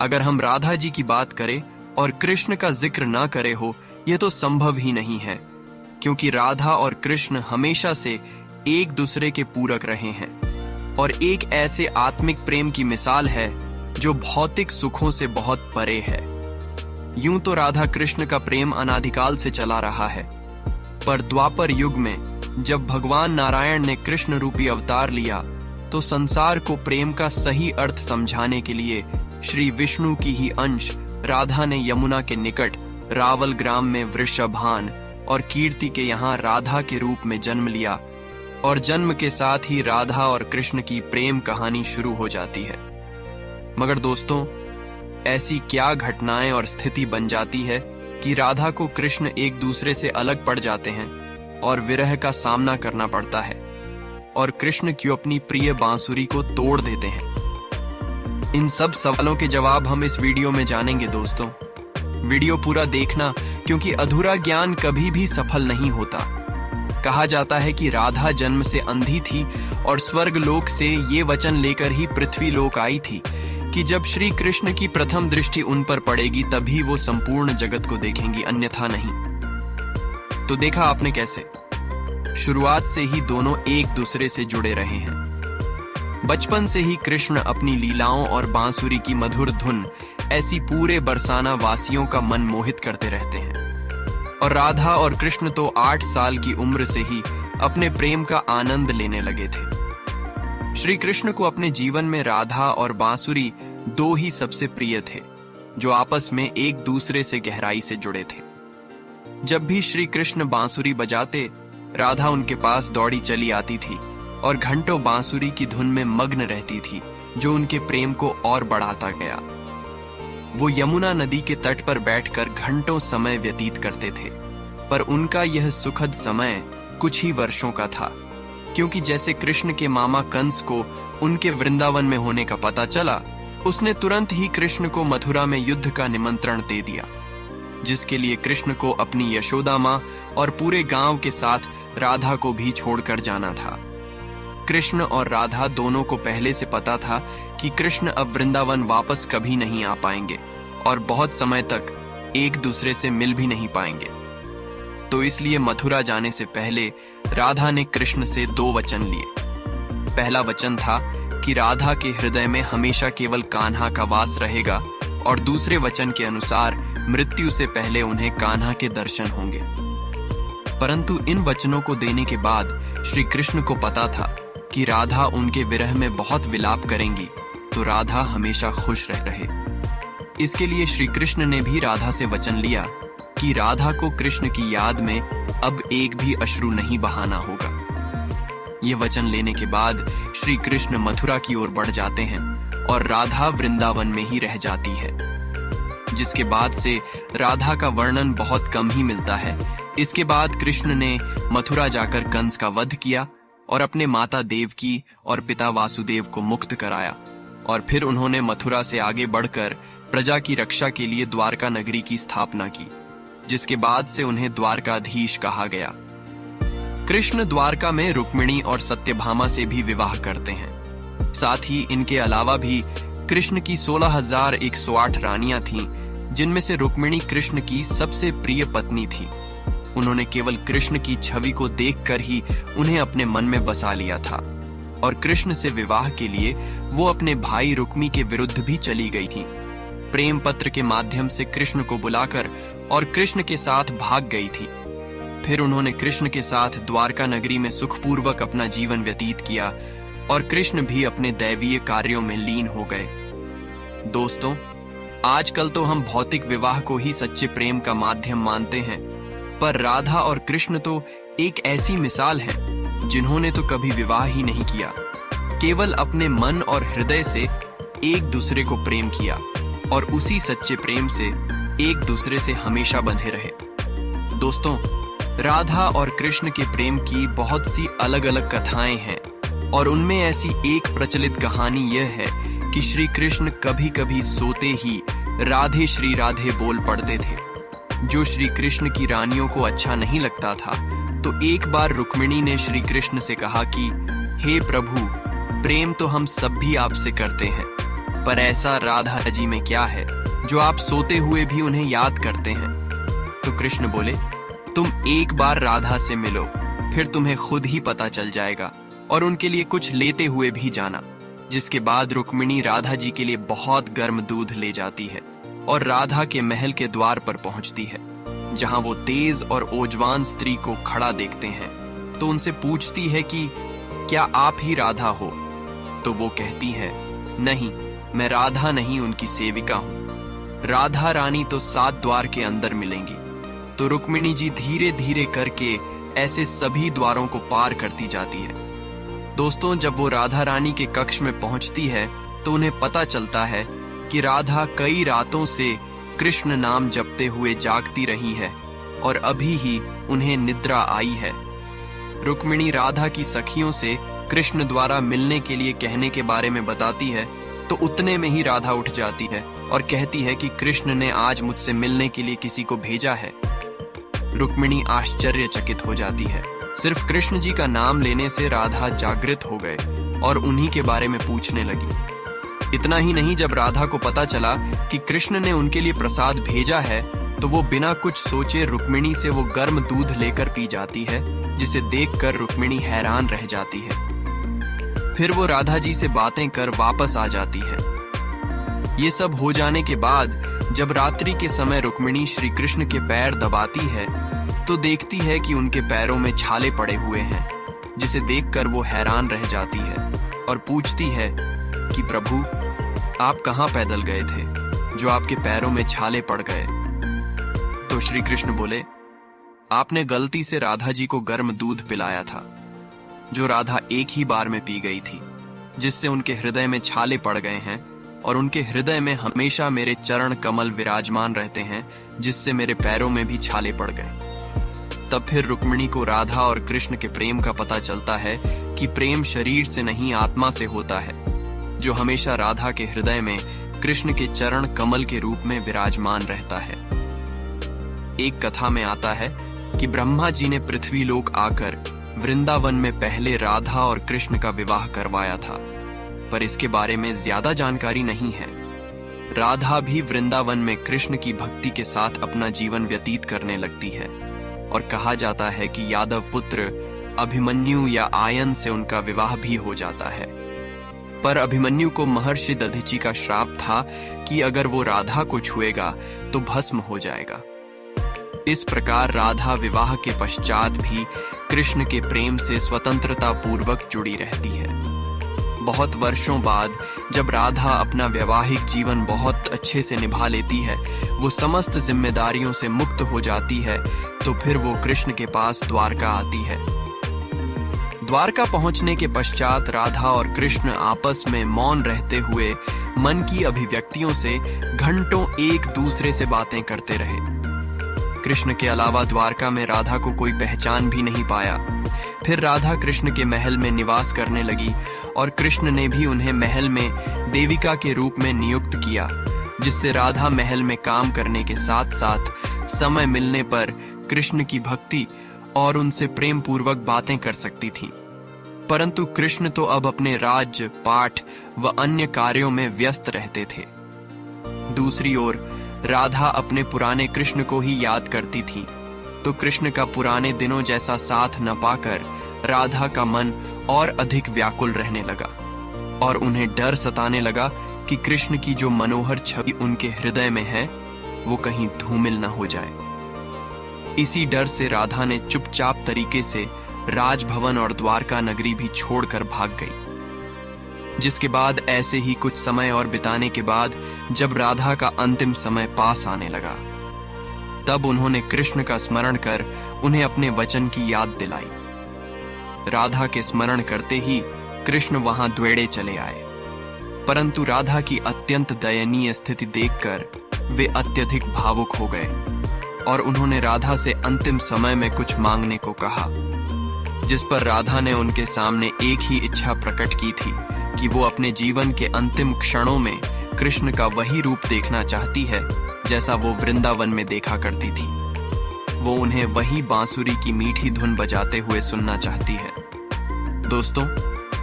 अगर हम राधा जी की बात करें और कृष्ण का जिक्र ना करे हो, यह तो संभव ही नहीं है, क्योंकि राधा और कृष्ण हमेशा से एक दूसरे के पूरक रहे हैं और एक ऐसे आत्मिक प्रेम की मिसाल है जो भौतिक सुखों से बहुत परे है। यूं तो राधा कृष्ण का प्रेम अनादिकाल से चला रहा है, पर द्वापर युग में जब भगवान नारायण ने कृष्ण रूपी अवतार लिया तो संसार को प्रेम का सही अर्थ समझाने के लिए श्री विष्णु की ही अंश राधा ने यमुना के निकट रावल ग्राम में वृषभान और कीर्ति के यहाँ राधा के रूप में जन्म लिया, और जन्म के साथ ही राधा और कृष्ण की प्रेम कहानी शुरू हो जाती है। मगर दोस्तों, ऐसी क्या घटनाएं और स्थिति बन जाती है कि राधा को कृष्ण एक दूसरे से अलग पड़ जाते हैं और विरह का सामना करना पड़ता है, और कृष्ण क्यों अपनी प्रिय बांसुरी को तोड़ देते हैं? इन सब सवालों के जवाब हम इस वीडियो में जानेंगे दोस्तों। वीडियो पूरा देखना, क्योंकि अधूरा ज्ञान कभी भी सफल नहीं होता। कहा जाता है कि राधा जन्म से अंधी थी और स्वर्ग लोक से ये वचन लेकर ही पृथ्वी लोक आई थी कि जब श्री कृष्ण की प्रथम दृष्टि उन पर पड़ेगी तभी वो संपूर्ण जगत को देखेंगी, अन्यथा नहीं। तो देखा आपने कैसे शुरुआत से ही दोनों एक दूसरे से जुड़े रहे हैं। बचपन से ही कृष्ण अपनी लीलाओं और बांसुरी की मधुर धुन ऐसी पूरे बरसाना वासियों का मन मोहित करते रहते हैं, और राधा और कृष्ण तो 8 साल की उम्र से ही अपने प्रेम का आनंद लेने लगे थे। श्री कृष्ण को अपने जीवन में राधा और बांसुरी दो ही सबसे प्रिय थे, जो आपस में एक दूसरे से गहराई से जुड़े थे। जब भी श्री कृष्ण बांसुरी बजाते, राधा उनके पास दौड़ी चली आती थी और घंटों बांसुरी की धुन में मग्न रहती थी, जो उनके प्रेम को और बढ़ाता गया। वो यमुना नदी के तट पर बैठकर घंटों समय व्यतीत करते थे, पर उनका यह सुखद समय कुछ ही वर्षों का था, क्योंकि जैसे कृष्ण के मामा कंस को उनके वृंदावन में होने का पता चला, उसने तुरंत ही कृष्ण को मथुरा में युद्ध का निमंत्रण दे दिया, जिसके लिए कृष्ण को अपनी यशोदा माँ और पूरे गांव के साथ राधा को भी छोड़कर जाना था। कृष्ण और राधा दोनों को पहले से पता था कि कृष्ण अब वृंदावन वापस कभी नहीं आ पाएंगे और बहुत समय तक एक दूसरे से मिल भी नहीं पाएंगे। तो इसलिए मथुरा जाने से पहले राधा ने कृष्ण से 2 वचन लिए। पहला वचन था कि राधा के हृदय में हमेशा केवल कान्हा का वास रहेगा, और दूसरे वचन के अनुसार मृत्यु से पहले उन्हें कान्हा के दर्शन होंगे। परंतु इन वचनों को देने के बाद श्री कृष्ण को पता था कि राधा उनके विरह में बहुत विलाप करेंगी, तो राधा हमेशा खुश रहे। इसके लिए श्री कृष्ण ने भी राधा से वचन लिया कि राधा को कृष्ण की याद में अब एक भी अश्रु नहीं बहाना होगा। ये वचन लेने के बाद श्री कृष्ण मथुरा की ओर बढ़ जाते हैं और राधा वृंदावन में ही रह जाती है, जिसके बाद से राधा का वर्णन बहुत कम ही मिलता है। इसके बाद कृष्ण ने मथुरा जाकर कंस का वध किया और अपने माता देवकी और पिता वासुदेव को मुक्त कराया, और फिर उन्होंने मथुरा से आगे बढ़कर प्रजा की रक्षा के लिए द्वारका नगरी की स्थापना की, जिसके बाद से उन्हें द्वारकाधीश कहा गया। कृष्ण द्वारका में रुक्मिणी और सत्यभामा से भी विवाह करते हैं। साथ ही इनके अलावा भी कृष्ण की 16,108 रानियां थीं, जिनमें से रुक्मिणी कृष्ण की सबसे प्रिय पत्नी थी। उन्होंने केवल कृष्ण की छवि को देखकर ही उन्हें अपने मन में बसा लिया था, और कृष्ण से विवाह के लिए वो अपने भाई रुक्मी के विरुद्ध भी चली गई थी। प्रेम पत्र के माध्यम से कृष्ण को बुलाकर और कृष्ण के साथ भाग गई थी। फिर उन्होंने कृष्ण के साथ द्वारका नगरी में सुखपूर्वक अपना जीवन व्यतीत किया, और कृष्ण भी अपने दैवीय कार्यों में लीन हो गए। दोस्तों, आजकल तो हम भौतिक विवाह को ही सच्चे प्रेम का माध्यम मानते हैं, पर राधा और कृष्ण तो एक ऐसी मिसाल है जिन्होंने तो कभी विवाह ही नहीं किया, केवल अपने मन और हृदय से एक दूसरे को प्रेम किया, और उसी सच्चे प्रेम से एक दूसरे से हमेशा बंधे रहे। दोस्तों, राधा और कृष्ण के प्रेम की बहुत सी अलग अलग कथाएं हैं, और उनमें ऐसी एक प्रचलित कहानी यह है कि श्री कृष्ण कभी कभी सोते ही राधे श्री राधे बोल पड़ते थे, जो श्री कृष्ण की रानियों को अच्छा नहीं लगता था। तो एक बार रुक्मिणी ने श्री कृष्ण से कहा कि हे प्रभु, प्रेम तो हम सब भी आपसे करते हैं, पर ऐसा राधा जी में क्या है जो आप सोते हुए भी उन्हें याद करते हैं? तो कृष्ण बोले, तुम एक बार राधा से मिलो, फिर तुम्हें खुद ही पता चल जाएगा, और उनके लिए कुछ लेते हुए भी जाना। जिसके बाद रुक्मिणी राधा जी के लिए बहुत गर्म दूध ले जाती है और राधा के महल के द्वार पर पहुंचती है, जहां वो तेज और ओजवान स्त्री को खड़ा देखते हैं। तो उनसे पूछती है कि क्या आप ही राधा हो? तो वो कहती है, नहीं, मैं राधा नहीं, उनकी सेविका हूं। राधा रानी तो 7 द्वार के अंदर मिलेंगी। तो रुक्मिणी जी धीरे धीरे करके ऐसे सभी द्वारों को पार करती जाती है। दोस्तों, जब वो राधा रानी के कक्ष में पहुंचती है तो उन्हें पता चलता है कि राधा कई रातों से कृष्ण नाम जपते हुए जागती रही है और अभी ही उन्हें निद्रा आई है। रुक्मिणी राधा की सखियों से कृष्ण द्वारा मिलने के लिए कहने के बारे में बताती है, तो उतने में ही राधा उठ जाती है और कहती है कि कृष्ण ने आज मुझसे मिलने के लिए किसी को भेजा है। रुक्मिणी आश्चर्यचकित हो जाती है। सिर्फ कृष्ण जी का नाम लेने से राधा जागृत हो गए और उन्हीं के बारे में पूछने लगी। इतना ही नहीं, जब राधा को पता चला कि कृष्ण ने उनके लिए प्रसाद भेजा है, तो वो बिना कुछ सोचे रुक्मिणी से वो गर्म दूध लेकर पी जाती है, जिसे देखकर रुक्मिणी हैरान रह जाती है। फिर वो राधा जी से बातें कर वापस आ जाती है। ये सब हो जाने के बाद जब रात्रि के समय रुक्मिणी श्री कृष्ण के पैर दबाती है, तो देखती है कि उनके पैरों में छाले पड़े हुए हैं, जिसे देखकर वो हैरान रह जाती है और पूछती है कि प्रभु, आप कहाँ पैदल गए थे जो आपके पैरों में छाले पड़ गए? तो श्री कृष्ण बोले, आपने गलती से राधा जी को गर्म दूध पिलाया था, जो राधा एक ही बार में पी गई थी, जिससे उनके हृदय में छाले पड़ गए हैं, और उनके हृदय में हमेशा मेरे चरण कमल विराजमान रहते हैं, जिससे मेरे पैरों में भी छाले पड़ गए। तब फिर रुक्मिणी को राधा और कृष्ण के प्रेम का पता चलता है कि प्रेम शरीर से नहीं, आत्मा से होता है, जो हमेशा राधा के हृदय में कृष्ण के चरण कमल के रूप में विराजमान रहता है। एक कथा में आता है कि ब्रह्मा जी ने पृथ्वी लोक आकर वृंदावन में पहले राधा और कृष्ण का विवाह करवाया था, पर इसके बारे में ज्यादा जानकारी नहीं है। राधा भी वृंदावन में कृष्ण की भक्ति के साथ अपना जीवन व्यतीत करने लगती है, और कहा जाता है कि यादव पुत्र अभिमन्यु या आयन से उनका विवाह भी हो जाता है। पर अभिमन्यु को महर्षि दधीचि का श्राप था कि अगर वो राधा को छुएगा तो भस्म हो जाएगा। इस प्रकार राधा विवाह के पश्चात भी कृष्ण के प्रेम से स्वतंत्रता पूर्वक जुड़ी रहती है। बहुत वर्षों बाद जब राधा अपना वैवाहिक जीवन बहुत अच्छे से निभा लेती है, वो समस्त जिम्मेदारियों से मुक्त हो जाती है, तो फिर वो कृष्ण के पास द्वारका आती है। द्वारका पहुंचने के पश्चात राधा और कृष्ण आपस में मौन रहते हुए मन की अभिव्यक्तियों से घंटों एक दूसरे से बातें करते रहे। कृष्ण के अलावा द्वारका में राधा को कोई पहचान भी नहीं पाया। फिर राधा कृष्ण के महल में निवास करने लगी और कृष्ण ने भी उन्हें महल में देविका के रूप में नियुक्त किया, जिससे राधा महल में काम करने के साथ साथ समय मिलने पर कृष्ण की भक्ति और उनसे प्रेम पूर्वक बातें कर सकती थी। परंतु कृष्ण तो अब अपने राज्य, पाठ व अन्य कार्यों में व्यस्त रहते थे। दूसरी ओर राधा अपने पुराने कृष्ण को ही याद करती थी, तो कृष्ण का पुराने दिनों जैसा साथ न पाकर राधा का मन और अधिक व्याकुल रहने लगा और उन्हें डर सताने लगा कि कृष्ण की जो मनोहर छवि उनके हृदय में है वो कहीं धूमिल न हो जाए। इसी डर से राधा ने चुपचाप तरीके से राजभवन और द्वारका नगरी भी छोड़कर भाग गई। जिसके बाद ऐसे ही कुछ समय और बिताने के बाद जब राधा का अंतिम समय पास आने लगा, तब उन्होंने कृष्ण का स्मरण कर उन्हें अपने वचन की याद दिलाई। राधा के स्मरण करते ही कृष्ण वहां द्वेड़े चले आए, परंतु राधा की अत्यंत दयनीय स्थिति देखकर वे अत्यधिक भावुक हो गए और उन्होंने राधा से अंतिम समय में कुछ मांगने को कहा, जिस पर राधा ने उनके सामने एक ही इच्छा प्रकट की थी कि वो अपने जीवन के अंतिम क्षणों में कृष्ण का वही रूप देखना चाहती है जैसा वो वृंदावन में देखा करती थी। वो उन्हें वही बांसुरी की मीठी धुन बजाते हुए सुनना चाहती है। दोस्तों,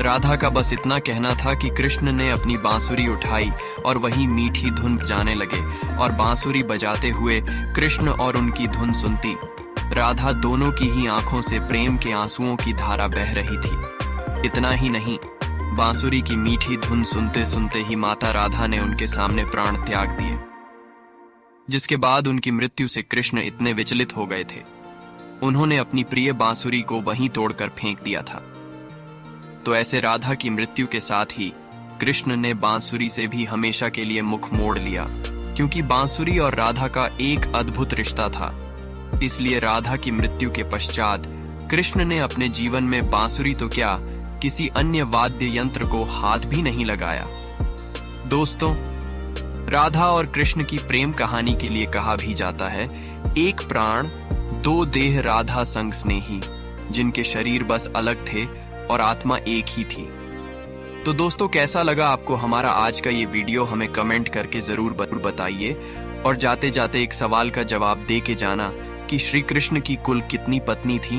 राधा का बस इतना कहना था कि कृष्ण ने अपनी बांसुरी उठाई और वही मीठी धुन जाने लगे और बांसुरी बजाते हुए कृष्ण और उनकी धुन सुनती। राधा दोनों की ही आंखों से प्रेम के आंसुओं की धारा बह रही थी। इतना ही नहीं, बांसुरी की मीठी धुन सुनते सुनते ही माता राधा ने उनके सामने प्राण त्याग दिए, जिसके बाद उनकी मृत्यु से कृष्ण इतने विचलित हो गए थे, उन्होंने अपनी प्रिय बांसुरी को वहीं तोड़कर फेंक दिया था। तो ऐसे राधा की मृत्यु के साथ ही कृष्ण ने बांसुरी से भी हमेशा के लिए मुख मोड़ लिया, क्योंकि बांसुरी और राधा का एक अद्भुत रिश्ता था। इसलिए राधा की मृत्यु के पश्चात कृष्ण ने अपने जीवन में बांसुरी तो क्या, किसी अन्य वाद्य यंत्र को हाथ भी नहीं लगाया। दोस्तों, राधा और कृष्ण की प्रेम कहानी के लिए कहा भी जाता है, एक प्राण दो देह राधा संग स्नेही, जिनके शरीर बस अलग थे और आत्मा एक ही थी। तो दोस्तों, कैसा लगा आपको हमारा आज का ये वीडियो? हमें कमेंट करके जरूर बताइए। और जाते जाते एक सवाल का जवाब दे के जाना कि श्री कृष्ण की कुल कितनी पत्नी थी?